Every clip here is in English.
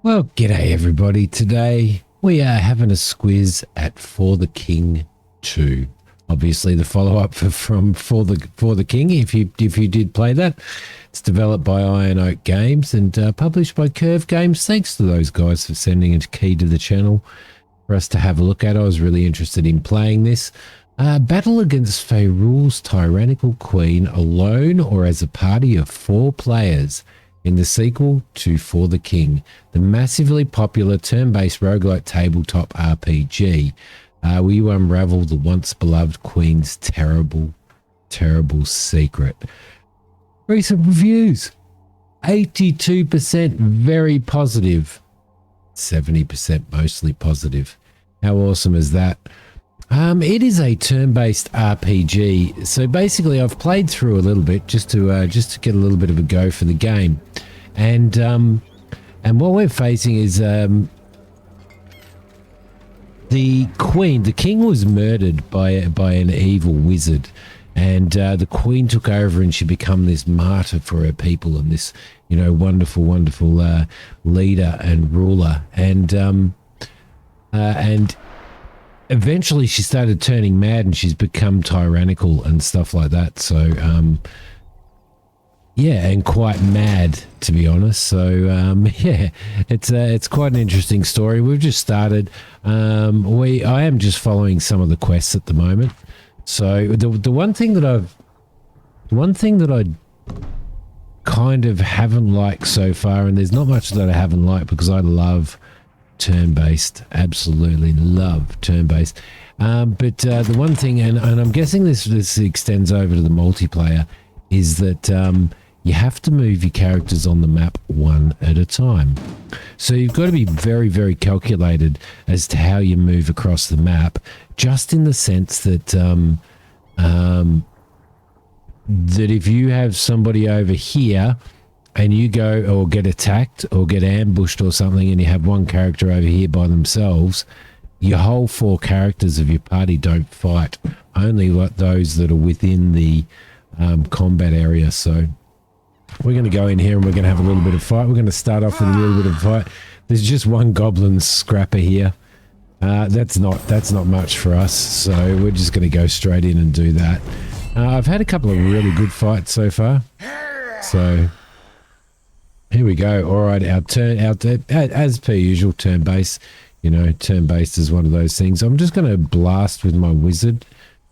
Well, g'day everybody. Today we are having a squiz at For the King 2. Obviously the follow-up from For the King, if you did play that. It's developed by Iron Oak Games and published by Curve Games. Thanks to those guys for sending a key to the channel for us to have a look at. I was really interested in playing this. Battle against Faerul's tyrannical queen alone or as a party of 4 players in the sequel to For the King, the massively popular turn-based roguelike tabletop RPG, where you unravel the once-beloved queen's terrible, terrible secret. Recent reviews, 82% very positive, 70% mostly positive. How awesome is that? It is a turn-based RPG. So basically, I've played through a little bit just to get a little bit of a go for the game, and what we're facing is the queen. The king was murdered by an evil wizard, and the queen took over, and she became this martyr for her people, and this wonderful leader and ruler, and eventually she started turning mad and she's become tyrannical and stuff like that. So, yeah, and quite mad, to be honest. So, yeah, it's quite an interesting story. We've just started. I am just following some of the quests at the moment. So the one thing that I kind of haven't liked so far, and there's not much that I haven't liked because I love turn-based, absolutely love turn-based, but the one thing, and I'm guessing this extends over to the multiplayer, is that you have to move your characters on the map one at a time. So you've got to be very, very calculated as to how you move across the map, just in the sense that that if you have somebody over here and you go or get attacked or get ambushed or something, and you have one character over here by themselves, your whole 4 characters of your party don't fight. Only like those that are within the combat area. So we're going to go in here and we're going to have a little bit of fight. We're going to start off with a little bit of fight. There's just one goblin scrapper here. That's not much for us. So we're just going to go straight in and do that. I've had a couple of really good fights so far. So here we go. All right, our turn, as per usual, turn-based. Turn-based is one of those things. I'm just going to blast with my wizard,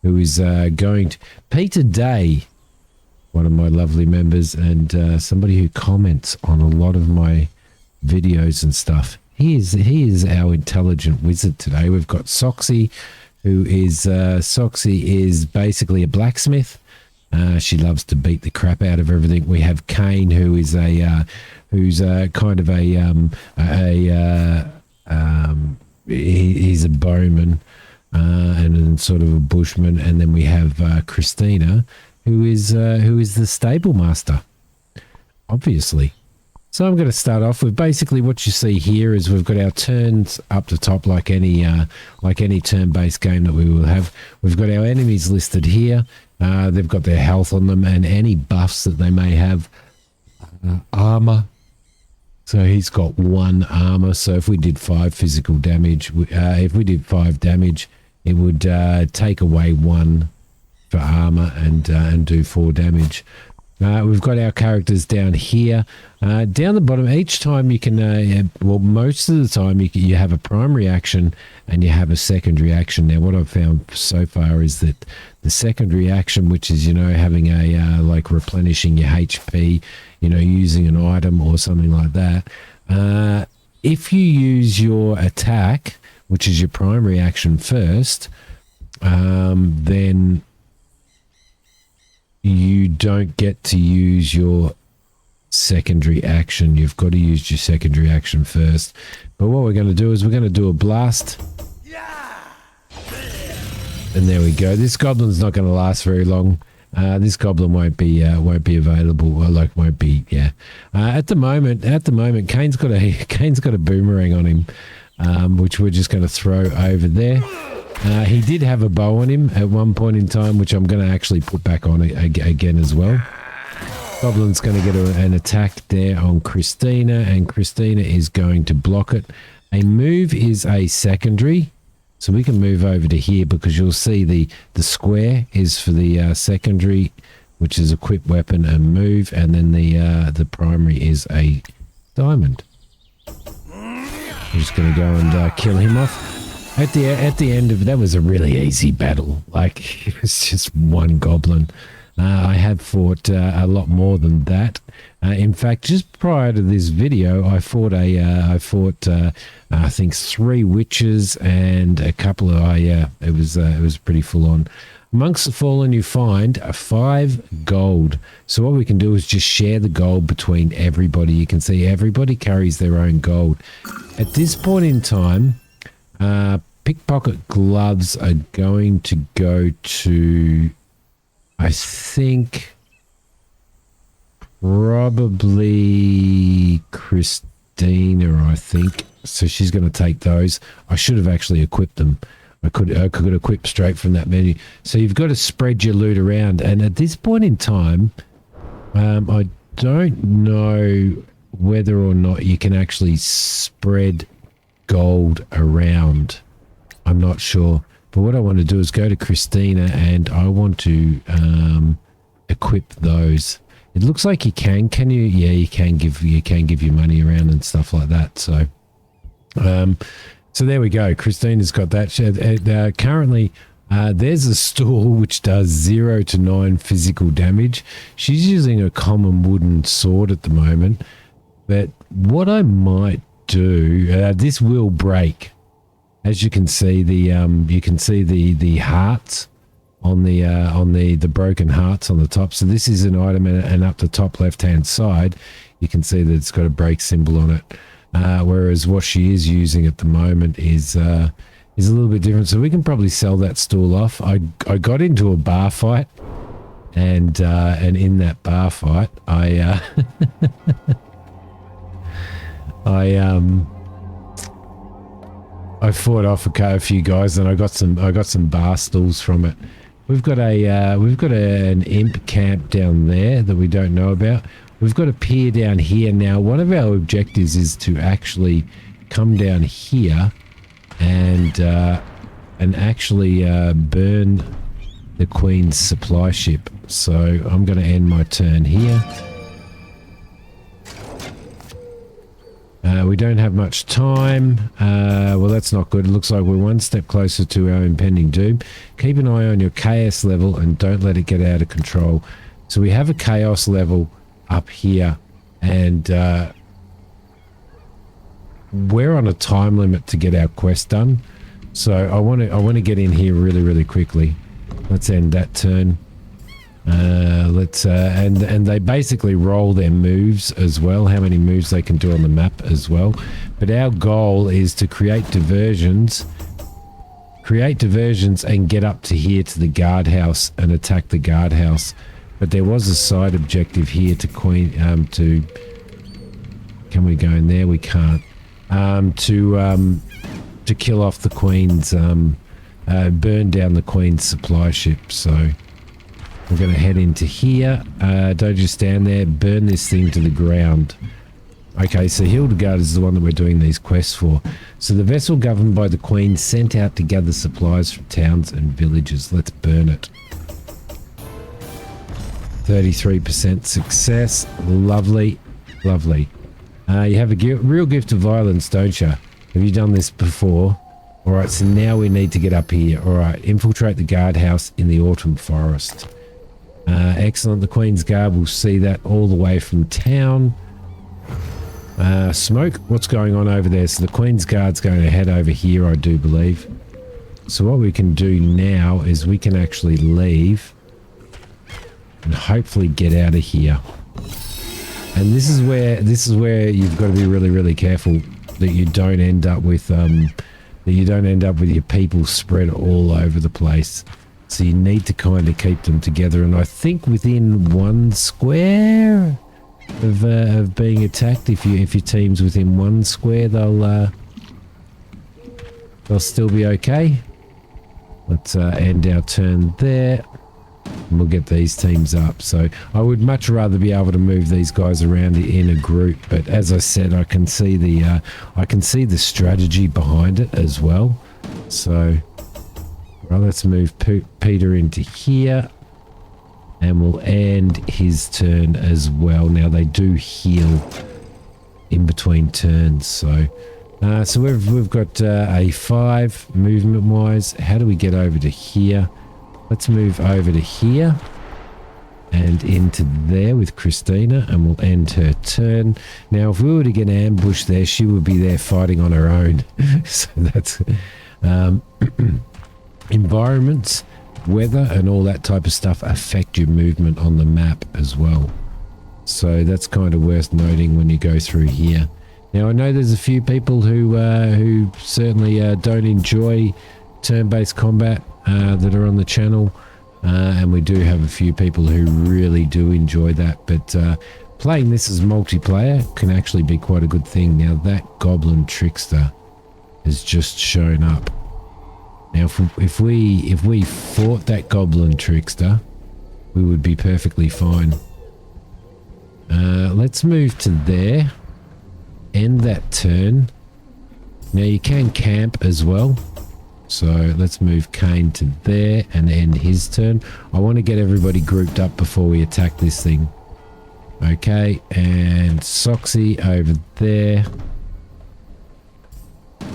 who is going to... Peter Day, one of my lovely members, and somebody who comments on a lot of my videos and stuff. He is our intelligent wizard today. We've got Soxy, who is... Soxy is basically a blacksmith. She loves to beat the crap out of everything. We have Kane, who is kind of he's a bowman and sort of a bushman, and then we have Christina, who is the stable master, obviously. So I'm going to start off with basically what you see here is we've got our turns up the top like any turn-based game that we will have. We've got our enemies listed here. They've got their health on them and any buffs that they may have. Armor. So he's got 1 armor. So if we did 5 physical damage, if we did 5 damage, it would take away 1 for armor and do 4 damage. We've got our characters down here. Down the bottom, each time you can, well, most of the time you have a primary action and you have a secondary action. Now, what I've found so far is that the secondary action, which is, having a, like replenishing your HP, using an item or something like that. If you use your attack, which is your primary action first, then you don't get to use your secondary action. You've got to use your secondary action first. But what we're going to do is we're going to do a blast. And there we go. This goblin's not going to last very long. This goblin won't be available. At the moment, Kane's got a boomerang on him, which we're just going to throw over there. He did have a bow on him at one point in time, which I'm going to actually put back on again as well. Goblin's going to get an attack there on Christina, and Christina is going to block it. A move is a secondary, so we can move over to here because you'll see the square is for the secondary, which is equip weapon and move, and then the primary is a diamond. I'm just going to go and kill him off. At the end of that was a really easy battle. Like, it was just one goblin. I have fought a lot more than that. In fact, just prior to this video, I fought I think 3 witches and a couple of it was pretty full on. Amongst the fallen, you find 5 gold. So what we can do is just share the gold between everybody. You can see everybody carries their own gold. At this point in time, pickpocket gloves are going to go to, I think, probably Christina, I think. So she's going to take those. I should have actually equipped them. I could equip straight from that menu. So you've got to spread your loot around. And at this point in time, I don't know whether or not you can actually spread gold around. I'm not sure. But what I want to do is go to Christina and I want to equip those. It looks like you can. Can you? Yeah, you can give your money around and stuff like that. So so there we go. Christina's got that. Currently, there's a stool which does 0 to 9 physical damage. She's using a common wooden sword at the moment. But what I might do, this will break. As you can see, the hearts on the broken hearts on the top. So this is an item, and up the top left hand side, you can see that it's got a break symbol on it. Whereas what she is using at the moment is a little bit different. So we can probably sell that stool off. I got into a bar fight, and in that bar fight, I fought off a few guys, and I got some bar stools from it. We've got an imp camp down there that we don't know about. We've got a pier down here. Now, one of our objectives is to actually come down here and actually burn the Queen's supply ship. So I'm going to end my turn here. We don't have much time. Well, that's not good. It looks like we're one step closer to our impending doom. Keep an eye on your chaos level and don't let it get out of control. So we have a chaos level up here, and we're on a time limit to get our quest done. So I want to get in here really, really quickly. Let's end that turn. And they basically roll their moves as well, how many moves they can do on the map as well. But our goal is to create diversions and get up to here to the guardhouse and attack the guardhouse. But there was a side objective here to can we go in there? We can't. To kill off the Queen's, burn down the Queen's supply ship. So we're going to head into here. Don't just stand there. Burn this thing to the ground. Okay, so Hildegard is the one that we're doing these quests for. So the vessel governed by the Queen sent out to gather supplies from towns and villages. Let's burn it. 33% success. Lovely. Lovely. You have a real gift of violence, don't you? Have you done this before? All right, so now we need to get up here. All right, infiltrate the guardhouse in the autumn forest. Excellent. The Queen's Guard will see that all the way from town. Smoke, what's going on over there? So the Queen's Guard's going to head over here, I do believe. So what we can do now is we can actually leave and hopefully get out of here. And this is where you've got to be really, really careful that you don't end up with your people spread all over the place. So you need to kind of keep them together. And I think within 1 square of being attacked, if your team's within 1 square, they'll still be okay. Let's end our turn there. and we'll get these teams up. So I would much rather be able to move these guys around in a group, but as I said, I can see the strategy behind it as well. So well, let's move Peter into here, and we'll end his turn as well. Now they do heal in between turns, so we've got a 5 movement wise. How do we get over to here? Let's move over to here and into there with Christina, and we'll end her turn. Now if we were to get ambushed there, she would be there fighting on her own. So that's environments, weather and all that type of stuff affect your movement on the map as well. So that's kind of worth noting when you go through here. Now I know there's a few people who certainly don't enjoy turn-based combat that are on the channel, and we do have a few people who really do enjoy that, but playing this as multiplayer can actually be quite a good thing. Now that Goblin Trickster has just shown up. Now if we fought that Goblin Trickster, we would be perfectly fine. Let's move to there, end that turn. Now you can camp as well, so let's move Kane to there and end his turn. I want to get everybody grouped up before we attack this thing. Okay, and Soxy over there,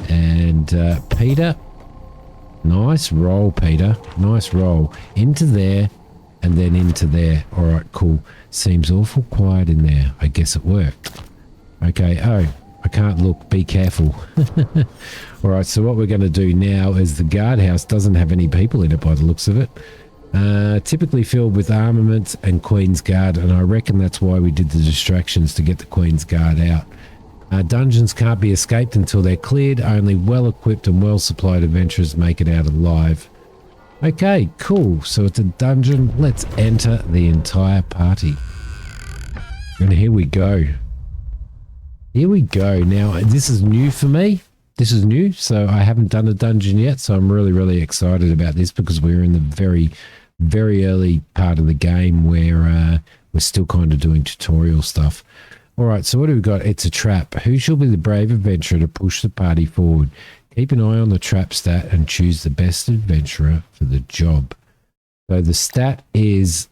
and Peter. Nice roll, Peter. Nice roll. Into there and then into there. All right, cool. Seems awful quiet in there. I guess it worked. Okay. Oh, I can't look. Be careful. All right, so what we're going to do now is the guardhouse doesn't have any people in it by the looks of it. Typically filled with armaments and Queen's Guard, and I reckon that's why we did the distractions to get the Queen's Guard out. Dungeons can't be escaped until they're cleared. Only well-equipped and well-supplied adventurers make it out alive. Okay, cool. So it's a dungeon. Let's enter the entire party. And here we go. Here we go. Now, this is new for me. This is new, so I haven't done a dungeon yet, so I'm really, really excited about this because we're in the very, very early part of the game where we're still kind of doing tutorial stuff. All right, so what do we got? It's a trap. Who shall be the brave adventurer to push the party forward? Keep an eye on the trap stat and choose the best adventurer for the job. So the stat is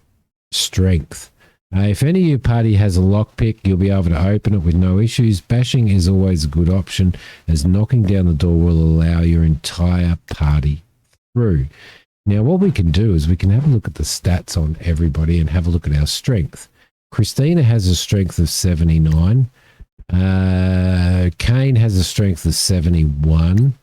strength. If any of your party has a lockpick, you'll be able to open it with no issues. Bashing is always a good option, as knocking down the door will allow your entire party through. Now, what we can do is we can have a look at the stats on everybody and have a look at our strength. Christina has a strength of 79. Kane has a strength of 71.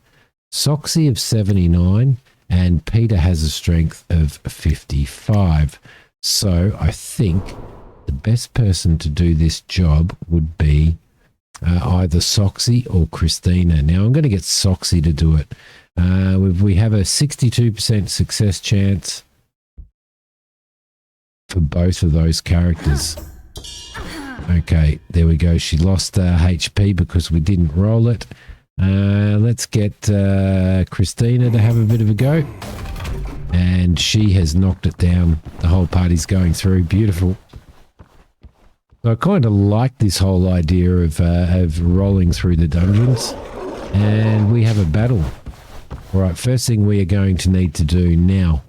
Soxy of 79. And Peter has a strength of 55. So I think the best person to do this job would be either Soxy or Christina. Now I'm going to get Soxy to do it. We have a 62% success chance for both of those characters. Okay, there we go. She lost HP because we didn't roll it. Let's get Christina to have a bit of a go. And she has knocked it down. The whole party's going through. Beautiful. So I kind of like this whole idea of rolling through the dungeons. And we have a battle. All right, first thing we are going to need to do now.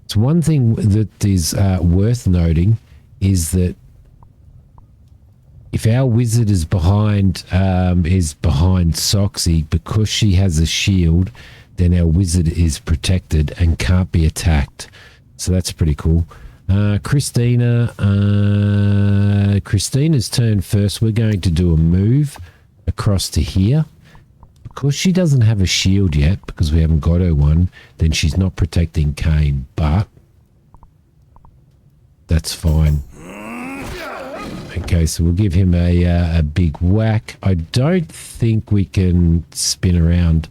So one thing that is worth noting is that if our wizard is behind Soxy, because she has a shield, then our wizard is protected and can't be attacked. So that's pretty cool. Christina's turn first. We're going to do a move across to here. Because she doesn't have a shield yet, because we haven't got her one, then she's not protecting Kane, but that's fine. Okay, so we'll give him a big whack. I don't think we can spin around.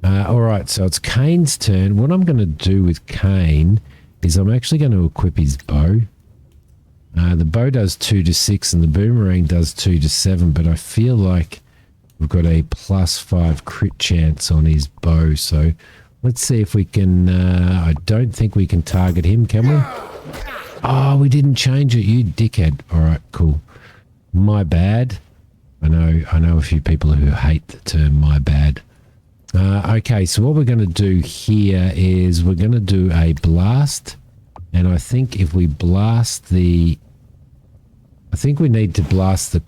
All right, so it's Kane's turn. What I'm going to do with Kane is I'm actually going to equip his bow. The bow does 2 to 6 and the boomerang does 2 to 7, but I feel like we've got a +5 crit chance on his bow. So Let's see if we can, I don't think we can target him, can we? Oh, we didn't change it, you dickhead. All right, cool. My bad. I know a few people who hate the term my bad. Okay, so what we're going to do here is we're going to do a blast. And I think if we blast the... I think we need to blast the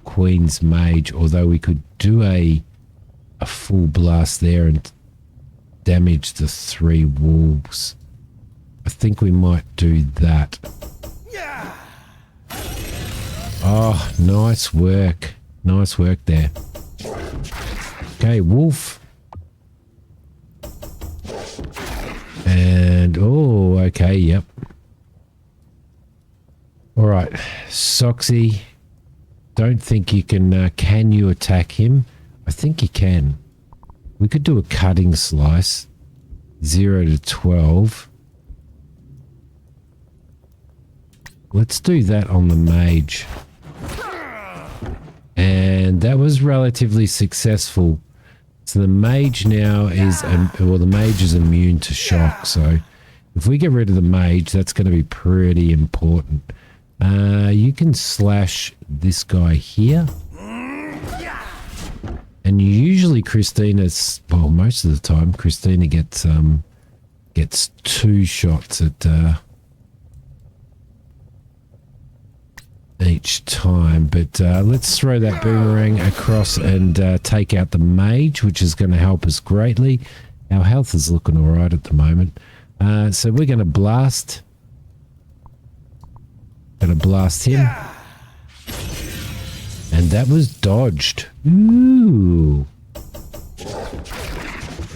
Queen's Mage, although we could do a full blast there and damage the 3 wolves. I think we might do that. Oh, nice work. Nice work there. Okay, wolf. And, oh, okay, yep. All right, Soxy. Don't think you can you attack him? I think you can. We could do a cutting slice. 0 to 12. Let's do that on the mage. And that was relatively successful. So the mage now is, well, the mage is immune to shock. So if we get rid of the mage, that's going to be pretty important. You can slash this guy here. And usually Christina's, well, most of the time, Christina gets 2 shots at each time. But let's throw that boomerang across and take out the mage, which is going to help us greatly. Our health is looking all right at the moment. So we're going to blast. Going to blast him. And that was dodged. Ooh.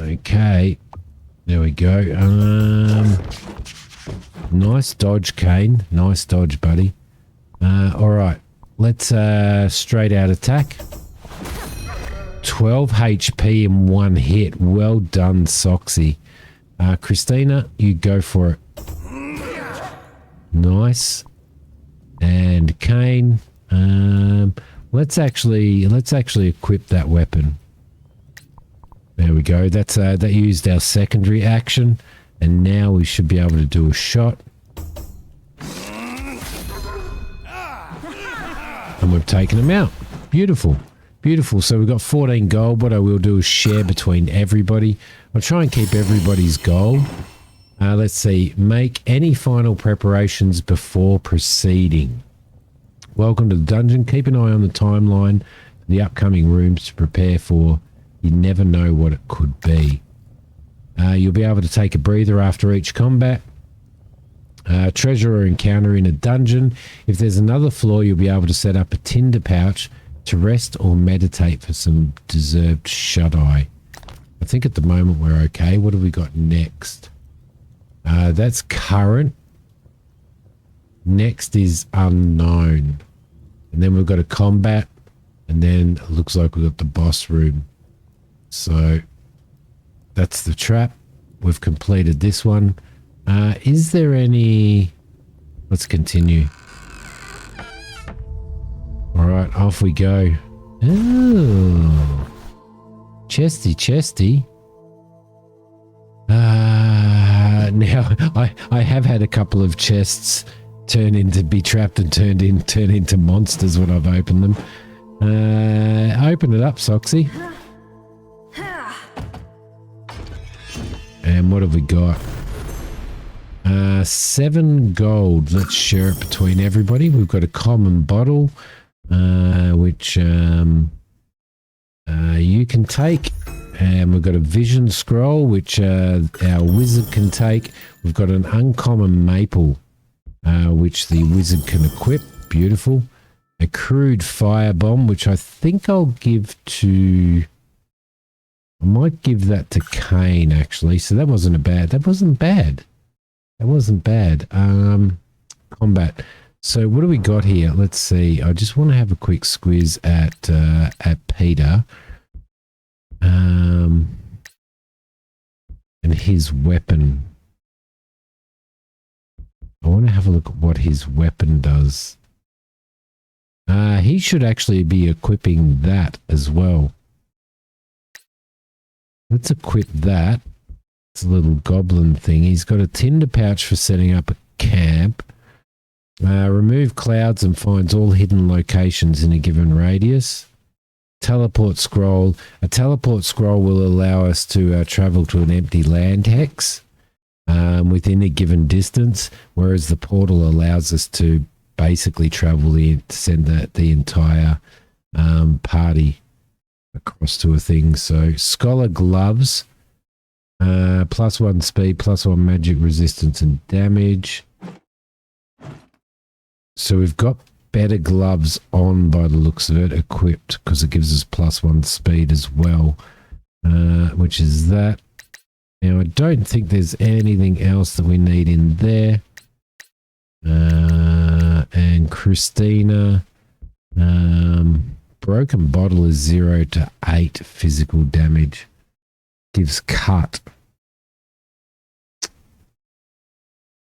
Okay. There we go. Nice dodge, Kane. Nice dodge, buddy. All right. Let's straight out attack. 12 HP in 1 hit. Well done, Soxy. Christina, you go for it. Nice. And Kane, let's actually equip that weapon. There we go. That's that used our secondary action, and now we should be able to do a shot. And we've taken him out. Beautiful. Beautiful. So we've got 14 gold. What I will do is share between everybody. I'll try and keep everybody's gold. Let's see. Make any final preparations before proceeding. Welcome to the dungeon. Keep an eye on the timeline for the upcoming rooms to prepare for. You never know what it could be. You'll be able to take a breather after each combat. Treasure or encounter in a dungeon. If there's another floor, you'll be able to set up a tinder pouch to rest or meditate for some deserved shut-eye. I think at the moment we're okay. What have we got next? That's current. Next is unknown. And then we've got a combat. And then it looks like we've got the boss room. So that's the trap. We've completed this one. Is there any... Let's continue. All right, off we go. Oh. Chesty. Now, I have had a couple of chests turn into be trapped and turn into monsters when I've opened them. Open it up, Soxy. And what have we got? 7 gold. Let's share it between everybody. We've got a common bottle, which you can take. And we've got a vision scroll, which our wizard can take. We've got an uncommon maple, which the wizard can equip. Beautiful. A crude fire bomb, which I think I'll give to... I might give that to Kane, actually. So that wasn't bad. That wasn't bad. Combat. So what do we got here? Let's see. I just want to have a quick squiz at Peter. And his weapon. I want to have a look at what his weapon does. He should actually be equipping that as well. Let's equip that. It's a little goblin thing. He's got a tinder pouch for setting up a camp. Remove clouds and finds all hidden locations in a given radius. Teleport scroll. A teleport scroll will allow us to travel to an empty land hex within a given distance, whereas the portal allows us to basically travel to send the entire party across to a thing. So scholar gloves, +1 speed, +1 magic resistance and damage. So we've got better gloves on by the looks of it, equipped, because it gives us +1 speed as well, which is that. Now I don't think there's anything else that we need in there. And Christina, broken bottle is 0 to 8 physical damage. Gives cut.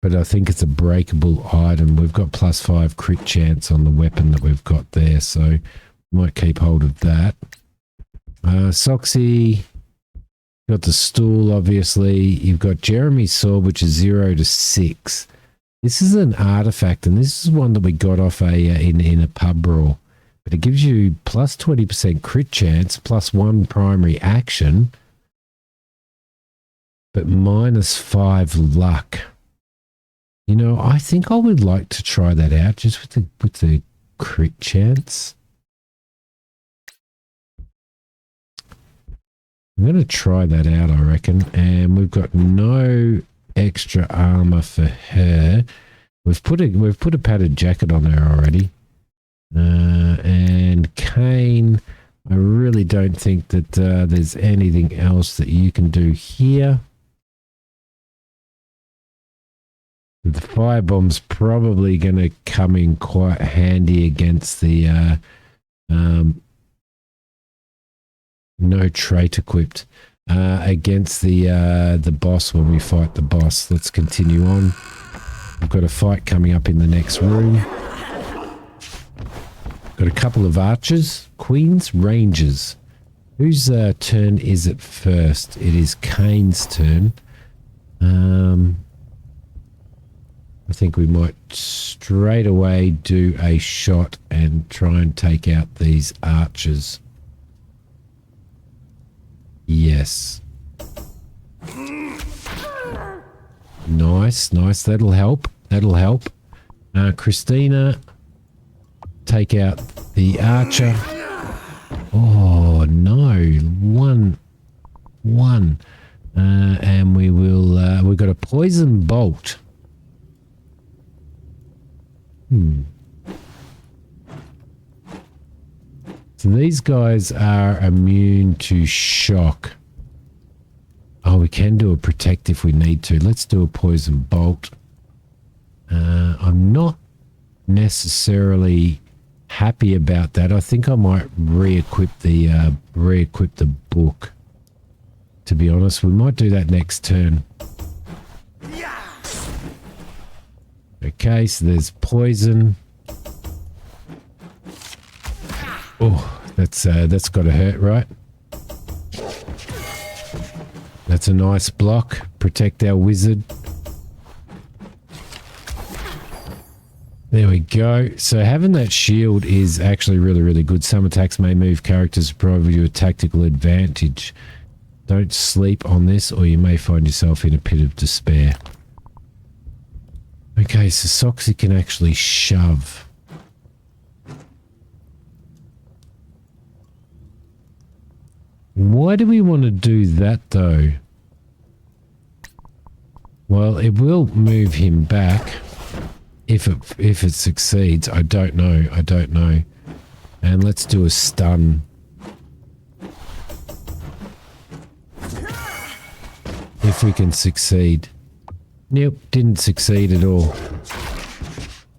But I think it's a breakable item. We've got +5 crit chance on the weapon that we've got there, so we might keep hold of that. Soxy, got the stool, obviously. You've got Jeremy's sword, which is 0 to 6. This is an artifact, and this is one that we got off in a pub brawl. But it gives you +20% crit chance, +1 primary action, but -5 luck. You know, I think I would like to try that out just with the crit chance. I'm going to try that out, I reckon. And we've got no extra armor for her. We've put a padded jacket on her already. And Kane, I really don't think that there's anything else that you can do here. The firebomb's probably going to come in quite handy against the no trait equipped against the boss when we fight the boss. Let's continue on. We've got a fight coming up in the next room. Got a couple of archers, queens, rangers. Whose turn is it first? It is Kane's turn. I think we might straight away do a shot and try and take out these archers. Yes. Nice, nice. That'll help. That'll help. Christina, take out the archer. Oh, no. One. And we will, we've got a poison bolt. So these guys are immune to shock. Oh, we can do a protect if we need to. Let's do a poison bolt. I'm not necessarily happy about that. I think I might re-equip the book. To be honest, we might do that next turn. Okay, so there's poison. Oh, that's got to hurt, right? That's a nice block. Protect our wizard. There we go. So having that shield is actually really, really good. Some attacks may move characters to provide you a tactical advantage. Don't sleep on this or you may find yourself in a pit of despair. Okay, so Soxy can actually shove. Why do we want to do that though? Well, it will move him back if it succeeds. I don't know. And let's do a stun. If we can succeed. Nope, didn't succeed at all.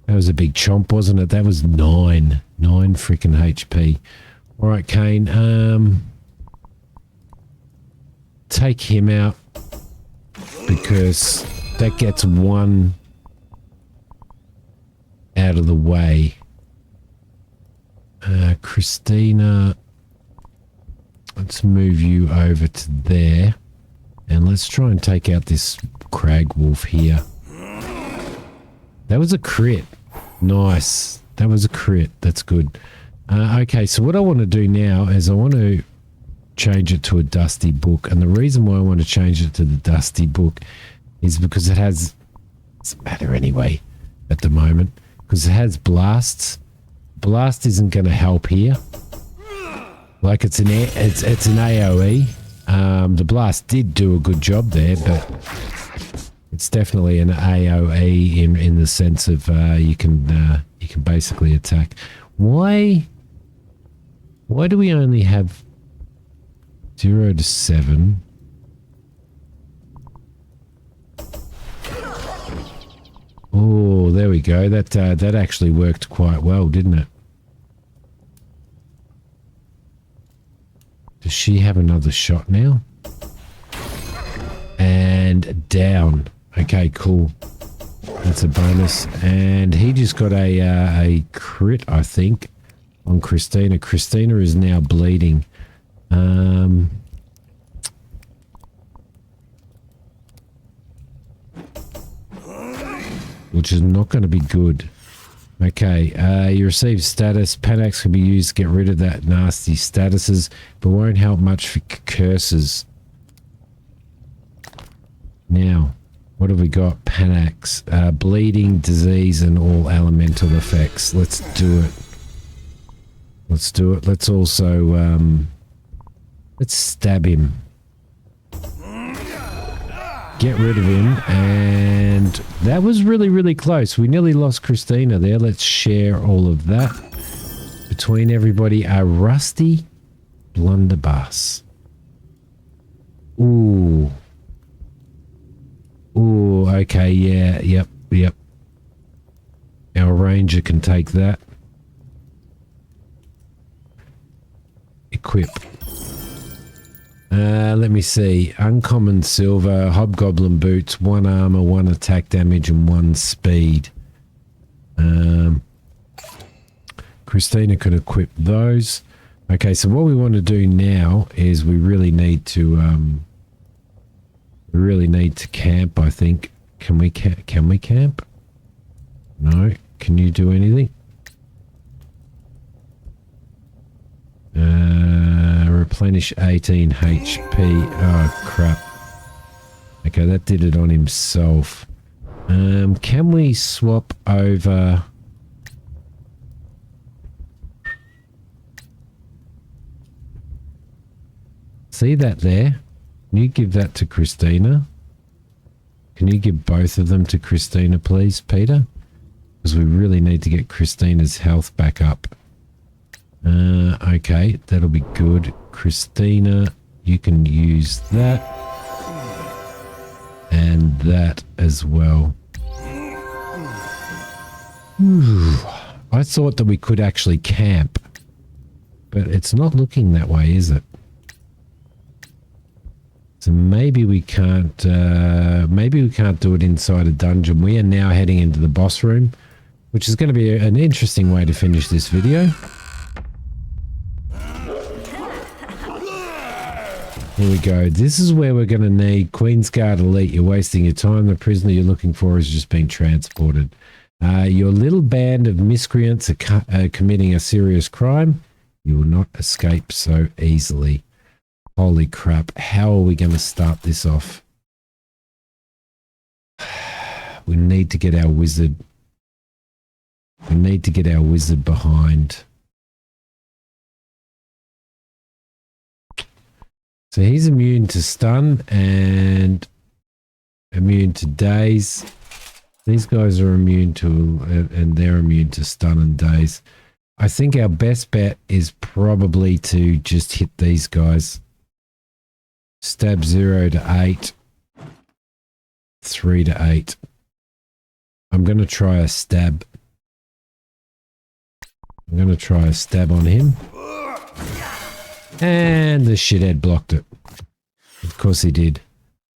That was a big chomp, wasn't it? That was 9 freaking HP. All right, Kane. Take him out because that gets one out of the way. Christina, let's move you over to there. And let's try and take out this crag wolf here. That was a crit. Nice. That was a crit. That's good. Okay, so what I want to do now is I want to change it to a dusty book. And the reason why I want to change it to the dusty book is because it has... Doesn't matter anyway at the moment. Because it has blasts. Blast isn't going to help here. Like it's an AoE. The blast did do a good job there, but it's definitely an AoE in the sense of you can basically attack. Why do we only have 0 to 7? Oh, there we go. That actually worked quite well, didn't it? Does she have another shot now? And down. Okay, cool. That's a bonus. And he just got a crit, I think, on Christina. Christina is now bleeding. Which is not going to be good. Okay, you receive status. Panax can be used to get rid of that nasty statuses, but won't help much for curses. Now, what have we got? Panax, bleeding, disease, and all elemental effects. Let's do it. Let's do it. Let's also, let's stab him. Get rid of him, and that was really, really close. We nearly lost Christina there. Let's share all of that between everybody. A rusty blunderbuss. Ooh. Ooh, okay, yeah, yep. Our ranger can take that. Equip. Let me see. Uncommon silver, hobgoblin boots, 1 armor, 1 attack damage, and 1 speed. Christina could equip those. Okay, so what we want to do now is we really need to camp, I think. Can we camp? No. Can you do anything? Replenish 18 HP. Oh, crap. Okay, that did it on himself. Can we swap over... See that there? Can you give that to Christina? Can you give both of them to Christina, please, Peter? Because we really need to get Christina's health back up. Okay, that'll be good. Christina, you can use that. And that as well. Whew. I thought that we could actually camp. But it's not looking that way, is it? So maybe we can't do it inside a dungeon. We are now heading into the boss room, which is going to be an interesting way to finish this video. Here we go. This is where we're going to need Queensguard Elite. You're wasting your time. The prisoner you're looking for has just been transported. Your little band of miscreants are committing a serious crime. You will not escape so easily. Holy crap. How are we going to start this off? We need to get our wizard. We need to get our wizard behind. So he's immune to stun and immune to daze. These guys are immune to, and they're immune to stun and daze. I think our best bet is probably to just hit these guys. Stab 0 to 8. 3 to 8. I'm going to try a stab. I'm going to try a stab on him. And the shithead blocked it. Of course he did.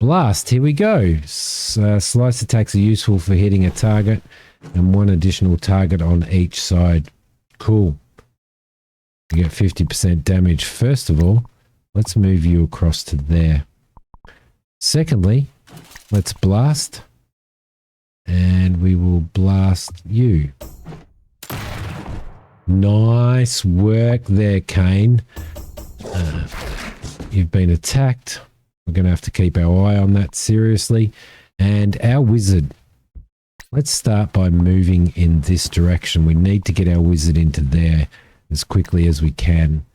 Blast, here we go. Slice attacks are useful for hitting a target and 1 additional target on each side. Cool. You get 50% damage. First of all, let's move you across to there. Secondly, let's blast. And we will blast you. Nice work there, Kane. You've been attacked. We're going to have to keep our eye on that seriously. And our wizard. Let's start by moving in this direction. We need to get our wizard into there as quickly as we can.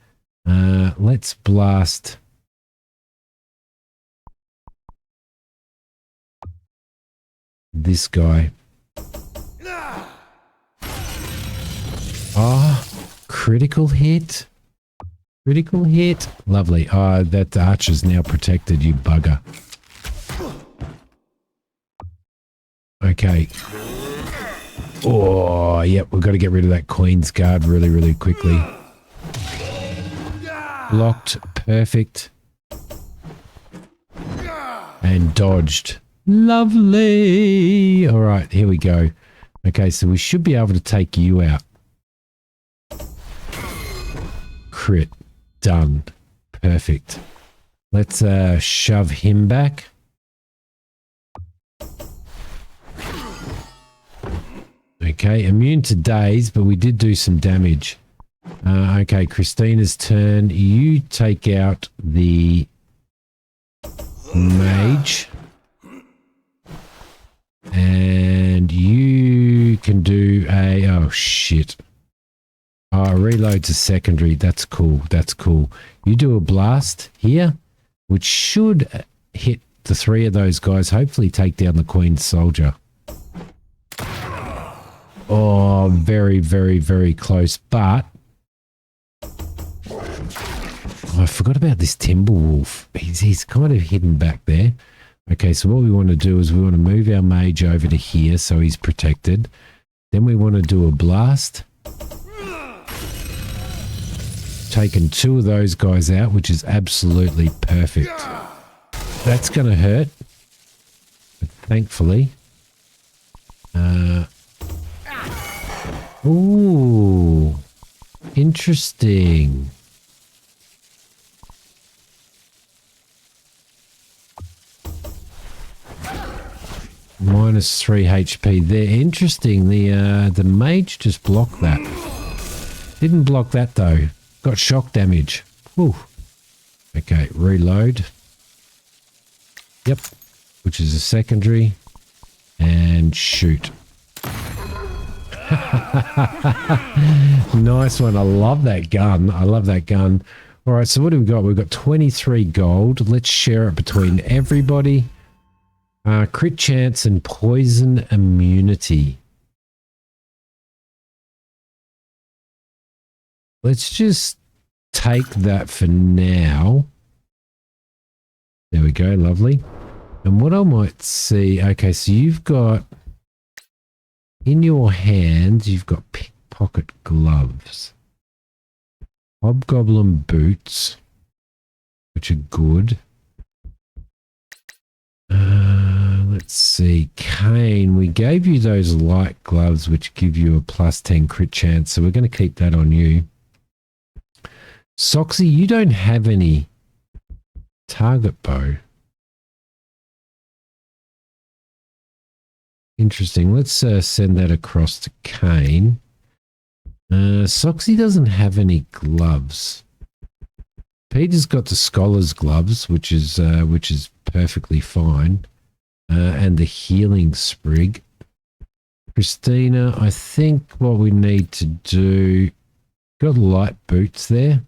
Let's blast. This guy. Oh, critical hit. Critical hit. Lovely. Oh, that archer's now protected, you bugger. Okay. Oh, yep. We've got to get rid of that Queen's Guard really, really quickly. Blocked. Perfect. And dodged. Lovely. All right, here we go. Okay, so we should be able to take you out. Crit. Done. Perfect. Let's shove him back. Okay, immune to daze, but we did do some damage. Okay, Christina's turn. You take out the mage. And you can do a... Oh, shit. Oh, reload to secondary. That's cool. That's cool. You do a blast here, which should hit the three of those guys. Hopefully take down the Queen's soldier. Oh, very, very, very close. But... Oh, I forgot about this Timberwolf. He's kind of hidden back there. Okay, so what we want to do is we want to move our mage over to here so he's protected. Then we want to do a blast. Taking two of those guys out, which is absolutely perfect. That's going to hurt. But thankfully... Ooh. Interesting. Minus 3 HP there. Interesting. The mage just blocked that. Didn't block that though. Got shock damage. Whew. Okay, reload. Yep. Which is a secondary. And shoot. Nice one. I love that gun. I love that gun. All right, so what do we got? We've got 23 gold. Let's share it between everybody. Crit chance and poison immunity. Let's just take that for now. There we go. Lovely. And what I might see... Okay, so you've got... In your hands, you've got pickpocket gloves. Hobgoblin boots, which are good. Let's see. Kane, we gave you those light gloves, which give you a plus 10 crit chance, so we're going to keep that on you. Soxy, you don't have any target bow. Interesting. Let's send that across to Kane. Soxy doesn't have any gloves. Peter's got the scholar's gloves, which is perfectly fine, and the healing sprig. Christina, I think what we need to do, got light boots there,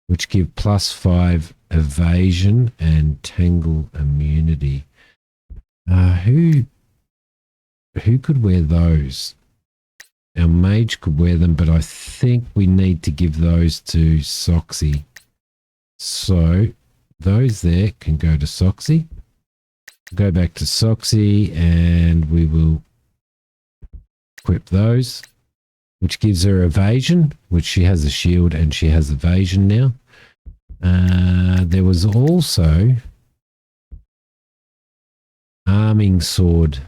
which give plus 5 evasion and tangle immunity. Who could wear those? Our mage could wear them, but I think we need to give those to Soxy. So those there can go to Soxy. Go back to Soxy and we will equip those, which gives her evasion, which she has a shield and she has evasion now. There was also arming sword.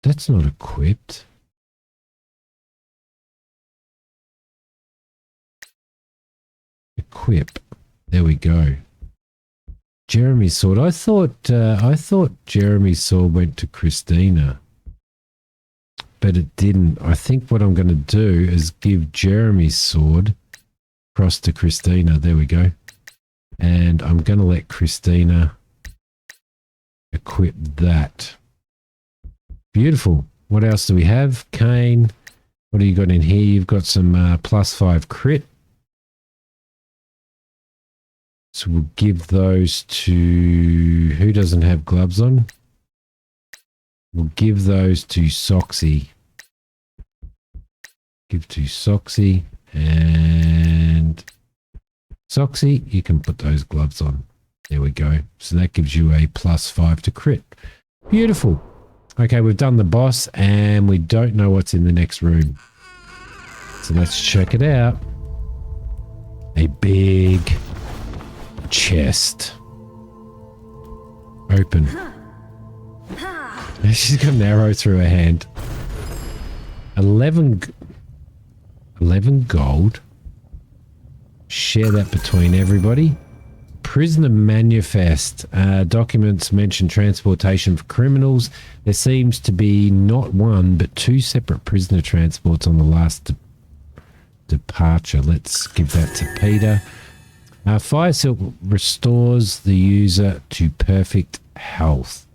That's not equipped. equip. There we go. Jeremy's sword. I thought Jeremy's sword went to Christina, but it didn't. I think what I'm going to do is give Jeremy's sword across to Christina. There we go. And I'm going to let Christina equip that. Beautiful. What else do we have? Kane. What do you got in here? You've got some +5 crit. So we'll give those to... Who doesn't have gloves on? We'll give those to Soxy. Give to Soxy. And Soxy, you can put those gloves on. There we go. So that gives you a +5 to crit. Beautiful. Okay, we've done the boss and we don't know what's in the next room. So let's check it out. A big chest. Open. She's got an arrow through her hand. 11 gold. Share that between everybody. Prisoner manifest. Documents mention transportation for criminals. There seems to be not one, but 2 separate prisoner transports on the last departure. Let's give that to Peter. Fire Silk restores the user to perfect health.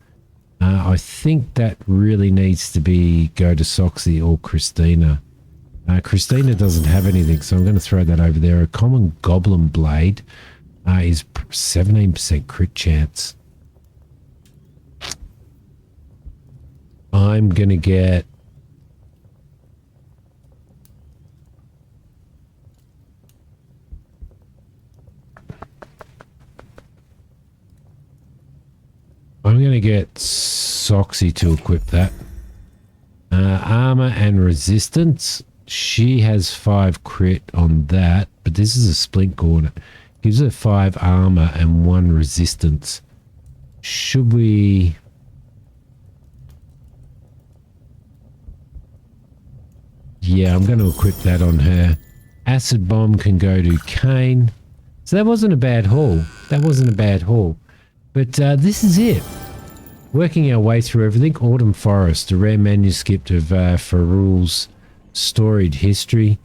I think that really needs to go to Soxy or Christina. Christina doesn't have anything, so I'm going to throw that over there. A common goblin blade is 17% crit chance. I'm going to get... Soxy to equip that. Armor and resistance. She has 5 crit on that, but this is a splint gauntlet. Gives her 5 armor and 1 resistance. Should we... Yeah, I'm going to equip that on her. Acid bomb can go to Kane. So that wasn't a bad haul. But this is it. Working our way through everything. Autumn Forest, a rare manuscript of Farul's storied history.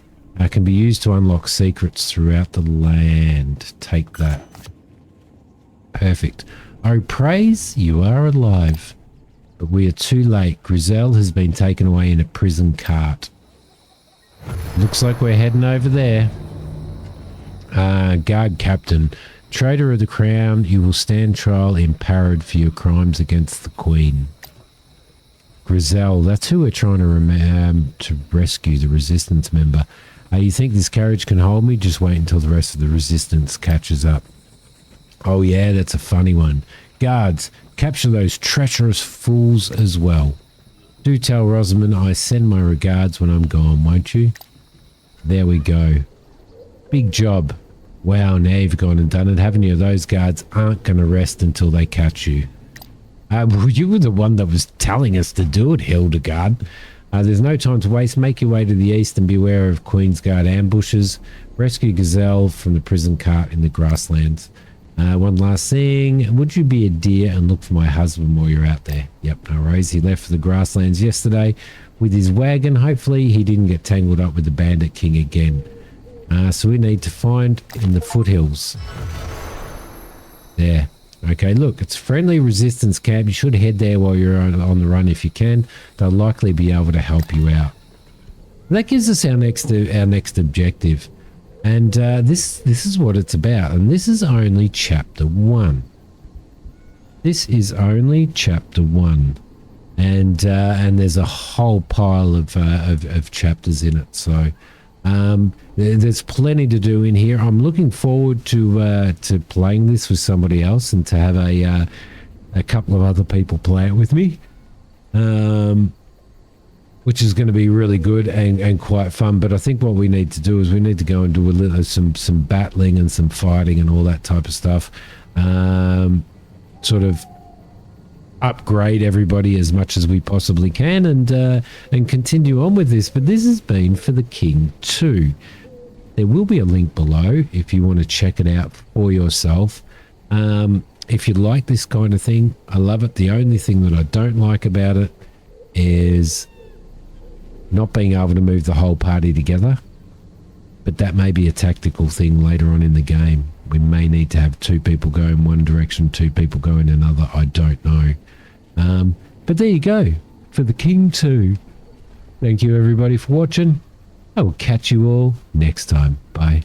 Can be used to unlock secrets throughout the land. Take that. Perfect. Oh, praise, you are alive. But we are too late. Grizel has been taken away in a prison cart. Looks like we're heading over there. Guard captain. Traitor of the crown, you will stand trial in Parad for your crimes against the Queen. Grizel, that's who we're trying to rescue, the resistance member. You think this carriage can hold me? Just wait until the rest of the resistance catches up. Oh yeah, that's a funny one. Guards, capture those treacherous fools as well. Do tell Rosamond I send my regards when I'm gone, won't you? There we go. Big job. Wow, now you've gone and done it, haven't you? Those guards aren't going to rest until they catch you. You were the one that was telling us to do it, Hildegard. There's no time to waste. Make your way to the east and beware of Queensguard ambushes. Rescue Gazelle from the prison cart in the grasslands. One last thing. Would you be a dear and look for my husband while you're out there? Yep, no worries. He left for the grasslands yesterday with his wagon. Hopefully he didn't get tangled up with the Bandit King again. So we need to find in the foothills. There. Okay, look, it's a friendly resistance camp. You should head there while you're on the run if you can. They'll likely be able to help you out. That gives us our next objective. And this is what it's about. And this is only chapter 1. This is only chapter 1. And there's a whole pile of chapters in it. So there's plenty to do in here. I'm looking forward to playing this with somebody else and to have a couple of other people play it with me, which is going to be really good and quite fun. But I think what we need to do is we need to go and do a little some battling and some fighting and all that type of stuff. Sort of upgrade everybody as much as we possibly can and continue on with this. But this has been For the King 2. There will be a link below if you want to check it out for yourself. If you like this kind of thing, I love it. The only thing that I don't like about it is not being able to move the whole party together. But that may be a tactical thing later on in the game. We may need to have 2 people go in one direction, 2 people go in another. I don't know. But there you go. For the King 2. Thank you everybody for watching. I will catch you all next time. Bye.